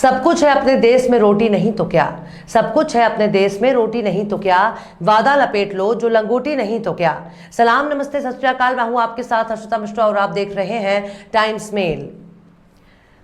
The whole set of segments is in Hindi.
सब कुछ है अपने देश में रोटी नहीं तो क्या। सब कुछ है अपने देश में रोटी नहीं तो क्या। वादा लपेट लो जो लंगोटी नहीं तो क्या। सलाम नमस्ते सत श्री अकाल, मैं हूं आपके साथ हर्षिता मिश्रा और आप देख रहे हैं टाइम्स मेल।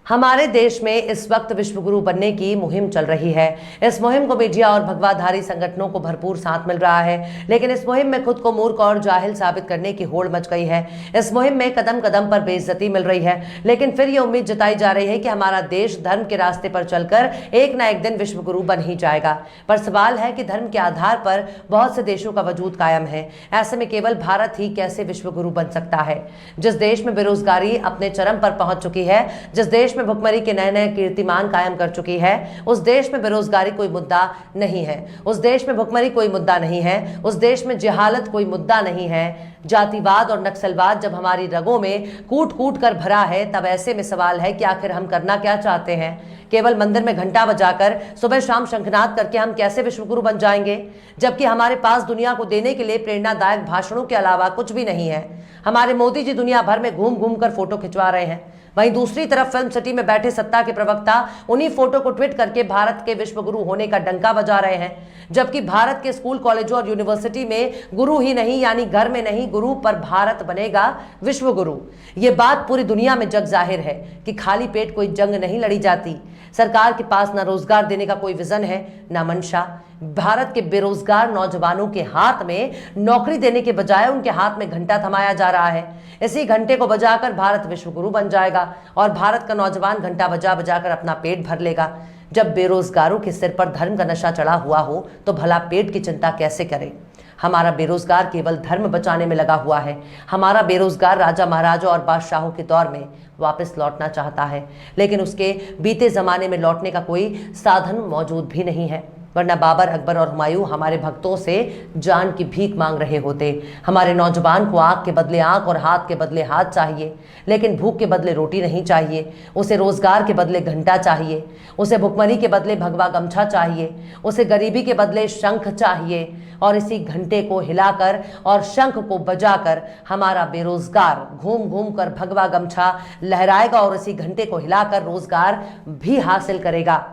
हमारे देश में इस वक्त विश्वगुरु बनने की मुहिम चल रही है। इस मुहिम को मीडिया और भगवाधारी संगठनों को भरपूर साथ मिल रहा है, लेकिन इस मुहिम में खुद को मूर्ख और जाहिल साबित करने की होड़ मच गई है। इस मुहिम में कदम कदम पर बेइज्जती मिल रही है, लेकिन फिर ये उम्मीद जताई जा रही है कि हमारा देश धर्म के रास्ते पर चलकर एक न एक दिन विश्वगुरु बन ही जाएगा। पर सवाल है कि धर्म के आधार पर बहुत से देशों का वजूद कायम है, ऐसे में केवल भारत ही कैसे विश्वगुरु बन सकता है। जिस देश में बेरोजगारी अपने चरम पर पहुंच चुकी है, जिस देश में भुखमरी के नए नए कीर्तिमान कायम कर चुकी है, उस देश में बेरोजगारी कोई मुद्दा नहीं है, उस देश में भुखमरी कोई मुद्दा नहीं है, उस देश में जहालत कोई मुद्दा नहीं है। जातिवाद और नक्सलवाद जब हमारी रगों में कूट कूट कर भरा है, तब ऐसे में सवाल है कि आखिर हम करना क्या चाहते हैं। केवल मंदिर में घंटा बजाकर सुबह शाम शंखनाद करके हम कैसे विश्वगुरु बन जाएंगे, जबकि हमारे पास दुनिया को देने के लिए प्रेरणादायक भाषणों के अलावा कुछ भी नहीं है। हमारे मोदी जी दुनिया भर में घूम घूम कर फोटो खिंचवा रहे हैं, वहीं दूसरी तरफ फिल्म सिटी में बैठे सत्ता के प्रवक्ता उन्हीं फोटो को ट्वीट करके भारत के विश्वगुरु होने का डंका बजा रहे हैं, जबकि भारत के स्कूल कॉलेजों और यूनिवर्सिटी में गुरु ही नहीं, यानी घर में नहीं गुरु पर भारत बनेगा विश्वगुरु। ये बात पूरी दुनिया में जग जाहिर है कि खाली पेट कोई जंग नहीं लड़ी जाती। सरकार के पास ना रोजगार देने का कोई विजन है, ना मंशा। भारत के बेरोजगार नौजवानों के हाथ में नौकरी देने के बजाय उनके हाथ में घंटा थमाया जा रहा है। इसी घंटे को बजाकर भारत विश्वगुरु बन जाएगा और भारत का नौजवान घंटा बजा बजाकर अपना पेट भर लेगा। जब बेरोजगारों के सिर पर धर्म का नशा चढ़ा हुआ हो तो भला पेट की चिंता कैसे करे। हमारा बेरोजगार केवल धर्म बचाने में लगा हुआ है। हमारा बेरोजगार राजा महाराजा और बादशाहों के दौर में वापस लौटना चाहता है, लेकिन उसके बीते जमाने में लौटने का कोई साधन मौजूद भी नहीं है, वरना बाबर, अकबर और हुमायूं हमारे भक्तों से जान की भीख मांग रहे होते। हमारे नौजवान को आंख के बदले आंख और हाथ के बदले हाथ चाहिए, लेकिन भूख के बदले रोटी नहीं चाहिए। उसे रोजगार के बदले घंटा चाहिए, उसे भुखमरी के बदले भगवा गमछा चाहिए, उसे गरीबी के बदले शंख चाहिए। और इसी घंटे को हिलाकर और शंख को बजाकर हमारा बेरोजगार घूम घूम कर भगवा गमछा लहराएगा और इसी घंटे को हिलाकर रोजगार भी हासिल करेगा।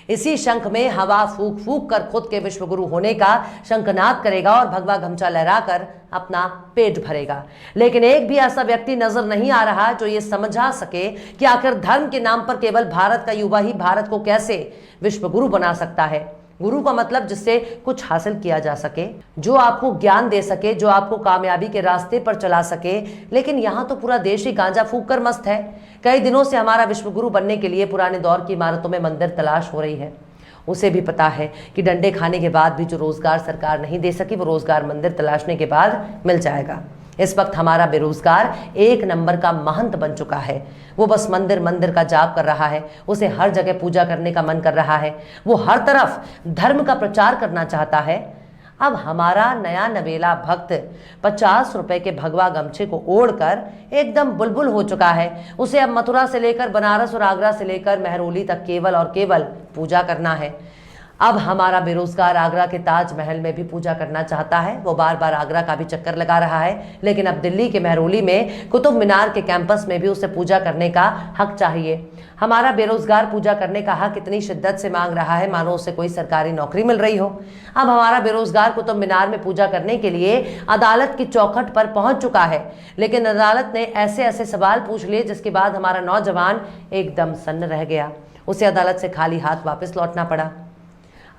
इसी शंख में हवा फूक फूक कर खुद के विश्वगुरु होने का शंखनाद करेगा और भगवा गमछा लहराकर अपना पेट भरेगा। लेकिन एक भी ऐसा व्यक्ति नजर नहीं आ रहा जो ये समझा सके कि आखिर धर्म के नाम पर केवल भारत का युवा ही भारत को कैसे विश्वगुरु बना सकता है। गुरु का मतलब जिससे कुछ हासिल किया जा सके, जो आपको ज्ञान दे सके, जो आपको कामयाबी के रास्ते पर चला सके। लेकिन यहाँ तो पूरा देश ही गांजा फूक कर मस्त है। कई दिनों से हमारा विश्वगुरु बनने के लिए पुराने दौर की इमारतों में मंदिर तलाश हो रही है। उसे भी पता है कि डंडे खाने के बाद भी जो रोजगार सरकार नहीं दे सकी, वो रोजगार मंदिर तलाशने के बाद मिल जाएगा। इस वक्त हमारा बेरोजगार एक नंबर का महंत बन चुका है। वो बस मंदिर मंदिर का जाप कर रहा है, उसे हर जगह पूजा करने का मन कर रहा है, वो हर तरफ धर्म का प्रचार करना चाहता है। अब हमारा नया नवेला भक्त 50 रुपए के भगवा गमछे को ओढ़कर एकदम बुलबुल हो चुका है। उसे अब मथुरा से लेकर बनारस और आगरा से लेकर मेहरौली तक केवल और केवल पूजा करना है। अब हमारा बेरोजगार आगरा के ताजमहल में भी पूजा करना चाहता है। वो बार बार आगरा का भी चक्कर लगा रहा है, लेकिन अब दिल्ली के मेहरौली में कुतुब मीनार के कैंपस में भी उसे पूजा करने का हक चाहिए। हमारा बेरोजगार पूजा करने का हक इतनी शिद्दत से मांग रहा है मानो उसे कोई सरकारी नौकरी मिल रही हो। अब हमारा बेरोजगार कुतुब मीनार में पूजा करने के लिए अदालत की चौखट पर पहुंच चुका है, लेकिन अदालत ने ऐसे ऐसे सवाल पूछ लिए जिसके बाद हमारा नौजवान एकदम सन्न रह गया। उसे अदालत से खाली हाथ वापस लौटना पड़ा।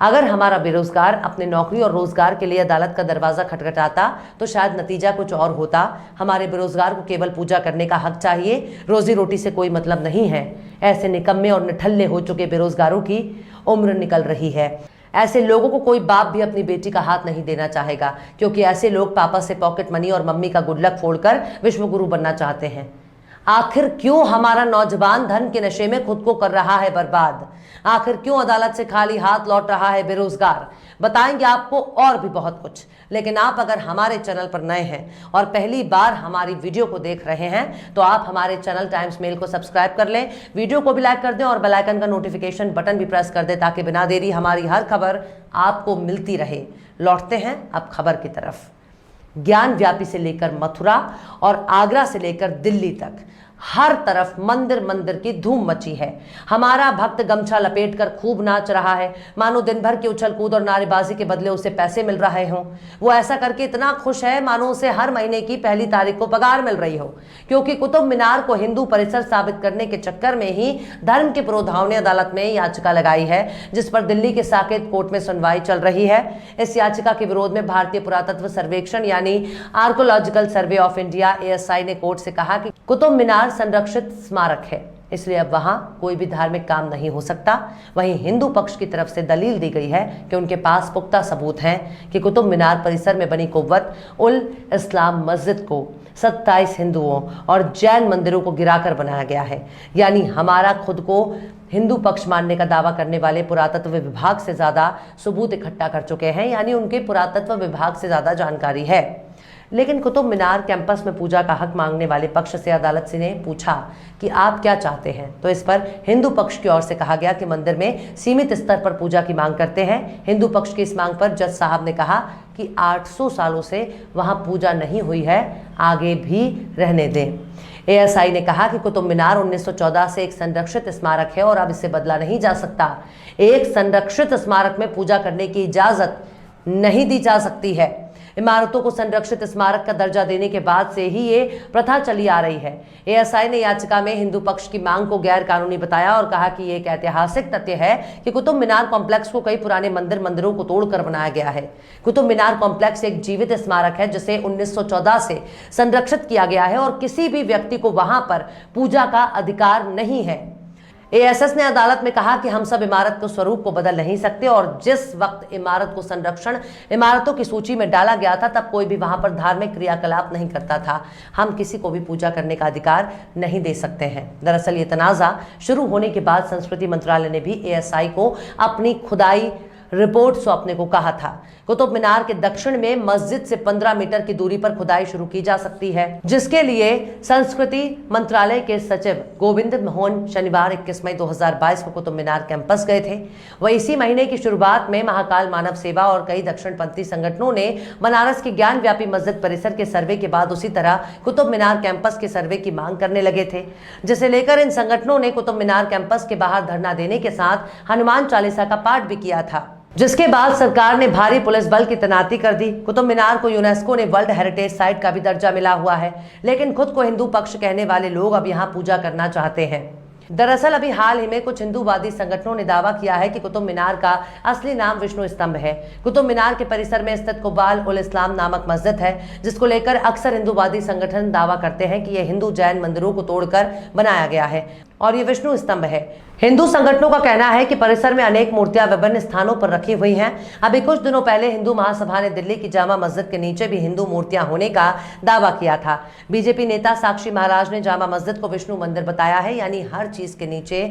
अगर हमारा बेरोजगार अपने नौकरी और रोजगार के लिए अदालत का दरवाजा खटखटाता तो शायद नतीजा कुछ और होता। हमारे बेरोजगार को केवल पूजा करने का हक चाहिए, रोजी रोटी से कोई मतलब नहीं है। ऐसे निकम्मे और निठल्ले हो चुके बेरोजगारों की उम्र निकल रही है। ऐसे लोगों को कोई बाप भी अपनी बेटी का हाथ नहीं देना चाहेगा, क्योंकि ऐसे लोग पापा से पॉकेट मनी और मम्मी का गुड लक फोड़कर विश्वगुरु बनना चाहते हैं। आखिर क्यों हमारा नौजवान धन के नशे में खुद को कर रहा है बर्बाद? आखिर क्यों अदालत से खाली हाथ लौट रहा है बेरोजगार? बताएंगे आपको और भी बहुत कुछ। लेकिन आप अगर हमारे चैनल पर नए हैं और पहली बार हमारी वीडियो को देख रहे हैं तो आप हमारे चैनल टाइम्स मेल को सब्सक्राइब कर लें, वीडियो को भी लाइक कर दें और बेल आइकन का नोटिफिकेशन बटन भी प्रेस कर दें, ताकि बिना देरी हमारी हर खबर आपको मिलती रहे। लौटते हैं अब खबर की तरफ। ज्ञान व्यापी से लेकर मथुरा और आगरा से लेकर दिल्ली तक हर तरफ मंदिर मंदिर की धूम मची है। हमारा भक्त गमछा लपेटकर खूब नाच रहा है, मानो दिन भर की उछल कूद और नारेबाजी के बदले उसे पैसे मिल रहे हों। वो ऐसा करके इतना खुश है मानो उसे हर महीने की पहली तारीख को पगार मिल रही हो, क्योंकि कुतुब मीनार को हिंदू परिसर साबित करने के चक्कर में ही धर्म के पुरोधाओं ने अदालत में याचिका लगाई है, जिस पर दिल्ली के साकेत कोर्ट में सुनवाई चल रही है। इस याचिका के विरोध में भारतीय पुरातत्व सर्वेक्षण यानी archaeological survey of India ASI ने कोर्ट से कहा कि कुतुब मीनार संरक्षित स्मारक है, इसलिए अब वहां कोई भी धार्मिक काम नहीं हो सकता। वहीं हिंदू पक्ष की तरफ से दलील दी गई है कि उनके पास पुख्ता सबूत हैं कि कुतुब मीनार परिसर में बनी कुव्वत उल इस्लाम मस्जिद को 27 हिंदुओं और जैन मंदिरों को गिराकर बनाया गया है। यानी हमारा खुद को हिंदू पक्ष मानने का दावा करने वाले पुरातत्व विभाग से ज्यादा सबूत इकट्ठा कर चुके हैं, यानी उनके पुरातत्व विभाग से ज्यादा जानकारी है। लेकिन कुतुब मीनार कैंपस में पूजा का हक मांगने वाले पक्ष से अदालत ने पूछा कि आप क्या चाहते हैं, तो इस पर हिंदू पक्ष की ओर से कहा गया कि मंदिर में सीमित स्तर पर पूजा की मांग करते हैं। हिंदू पक्ष की इस मांग पर जज साहब ने कहा कि 800 सालों से वहां पूजा नहीं हुई है, आगे भी रहने दें। ASI ने कहा कि कुतुब मीनार 1914 से एक संरक्षित स्मारक है और अब इसे बदला नहीं जा सकता। एक संरक्षित स्मारक में पूजा करने की इजाजत नहीं दी जा सकती है। इमारतों को संरक्षित स्मारक का दर्जा देने के बाद से ही ये प्रथा चली आ रही है। ASI ने याचिका में हिंदू पक्ष की मांग को गैर कानूनी बताया और कहा कि ये एक ऐतिहासिक तथ्य है कि कुतुब मीनार कॉम्प्लेक्स को कई पुराने मंदिरों को तोड़कर बनाया गया है। कुतुब मीनार कॉम्प्लेक्स एक जीवित स्मारक है जिसे 1914 से संरक्षित किया गया है और किसी भी व्यक्ति को वहां पर पूजा का अधिकार नहीं है। ASS ने अदालत में कहा कि हम सब इमारत के स्वरूप को बदल नहीं सकते और जिस वक्त इमारत को संरक्षण इमारतों की सूची में डाला गया था तब कोई भी वहां पर धार्मिक क्रियाकलाप नहीं करता था। हम किसी को भी पूजा करने का अधिकार नहीं दे सकते हैं। दरअसल ये तनाजा शुरू होने के बाद संस्कृति मंत्रालय ने भी ASI को अपनी खुदाई रिपोर्ट सौंपने को कहा था। कुतुब मीनार के दक्षिण में मस्जिद से 15 मीटर की दूरी पर खुदाई शुरू की जा सकती है, जिसके लिए संस्कृति मंत्रालय के सचिव गोविंद मोहन शनिवार 21 मई 2022 को कुतुब मीनार कैंपस गए थे। वह इसी महीने की शुरुआत में महाकाल मानव सेवा और कई दक्षिणपंथी संगठनों ने बनारस की ज्ञान व्यापी मस्जिद परिसर के सर्वे के बाद उसी तरह कुतुब मीनार कैंपस के सर्वे की मांग करने लगे थे, जिसे लेकर इन संगठनों ने कुतुब मीनार कैंपस के बाहर धरना देने के साथ हनुमान चालीसा का पाठ भी किया था, जिसके बाद सरकार ने भारी पुलिस बल की तैनाती कर दी। कुतुब मीनार को यूनेस्को ने वर्ल्ड हेरिटेज साइट का भी दर्जा मिला हुआ है, लेकिन खुद को हिंदू पक्ष कहने वाले लोग अब यहाँ पूजा करना चाहते हैं। दरअसल अभी हाल ही में कुछ हिंदूवादी संगठनों ने दावा किया है कि कुतुब मीनार का असली नाम विष्णु स्तंभ है। कुतुब मीनार के परिसर में स्थित कुबाल उल इस्लाम नामक मस्जिद है, जिसको लेकर अक्सर हिंदूवादी संगठन दावा करते हैं कि यह हिंदू जैन मंदिरों को तोड़कर बनाया गया है और ये विष्णु स्तंभ है। हिंदू संगठनों का कहना है कि परिसर में अनेक मूर्तियां विभिन्न स्थानों पर रखी हुई हैं। अभी कुछ दिनों पहले हिंदू महासभा ने दिल्ली की जामा मस्जिद के नीचे भी हिंदू मूर्तियां होने का दावा किया था। बीजेपी नेता साक्षी महाराज ने जामा मस्जिद को विष्णु मंदिर बताया है, यानी हर चीज के नीचे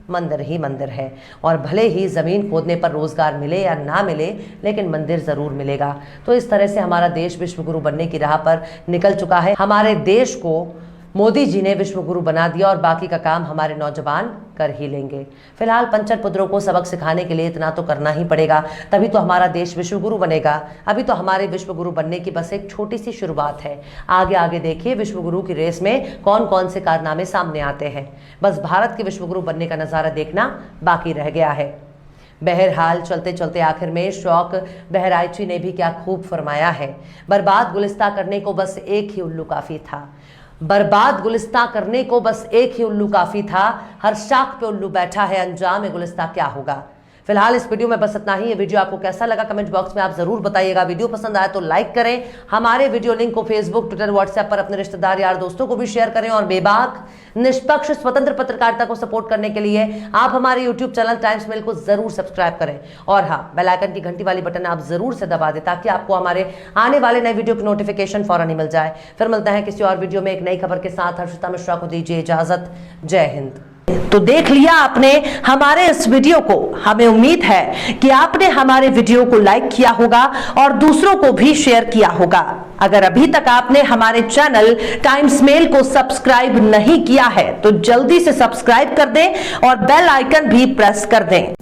मंदिर ही मंदिर है और भले ही जमीन खोदने पर रोजगार मिले या ना मिले, लेकिन मंदिर जरूर मिलेगा। तो इस तरह से हमारा देश विश्वगुरु बनने की राह पर निकल चुका है। हमारे देश को मोदी जी ने विश्वगुरु बना दिया और बाकी का काम हमारे नौजवान कर ही लेंगे। फिलहाल पंचर पुत्रों को सबक सिखाने के लिए इतना तो करना ही पड़ेगा, तभी तो हमारा देश विश्वगुरु बनेगा। अभी तो हमारे विश्वगुरु बनने की बस एक छोटी सी शुरुआत है। आगे आगे देखिए विश्वगुरु की रेस में कौन कौन से कारनामे सामने आते हैं। बस भारत के विश्वगुरु बनने का नजारा देखना बाकी रह गया है। बहरहाल चलते चलते आखिर में शौक बहराइची ने भी क्या खूब फरमाया है, बर्बाद गुलिस्ता करने को बस एक ही उल्लू काफी था। बर्बाद गुलिस्ता करने को बस एक ही उल्लू काफी था, हर शाख पे उल्लू बैठा है, अंजाम गुलिस्ता क्या होगा। फिलहाल इस वीडियो में बस इतना ही। ये वीडियो आपको कैसा लगा कमेंट बॉक्स में आप जरूर बताइएगा। वीडियो पसंद आया तो लाइक करें। हमारे वीडियो लिंक को फेसबुक, ट्विटर, व्हाट्सएप पर अपने रिश्तेदार यार दोस्तों को भी शेयर करें और बेबाक निष्पक्ष स्वतंत्र पत्रकारिता को सपोर्ट करने के लिए आप हमारे यूट्यूब चैनल टाइम्स मेल को जरूर सब्सक्राइब करें और हाँ, बेल आइकन की घंटी वाली बटन आप जरूर से दबा दें ताकि आपको हमारे आने वाले नए वीडियो की नोटिफिकेशन फौरन ही मिल जाए। फिर मिलते हैं किसी और वीडियो में एक नई खबर के साथ। हर्षिता मिश्रा को दीजिए इजाजत। जय हिंद। तो देख लिया आपने हमारे इस वीडियो को। हमें उम्मीद है कि आपने हमारे वीडियो को लाइक किया होगा और दूसरों को भी शेयर किया होगा। अगर अभी तक आपने हमारे चैनल टाइम्स मेल को सब्सक्राइब नहीं किया है तो जल्दी से सब्सक्राइब कर दें और बेल आइकन भी प्रेस कर दें।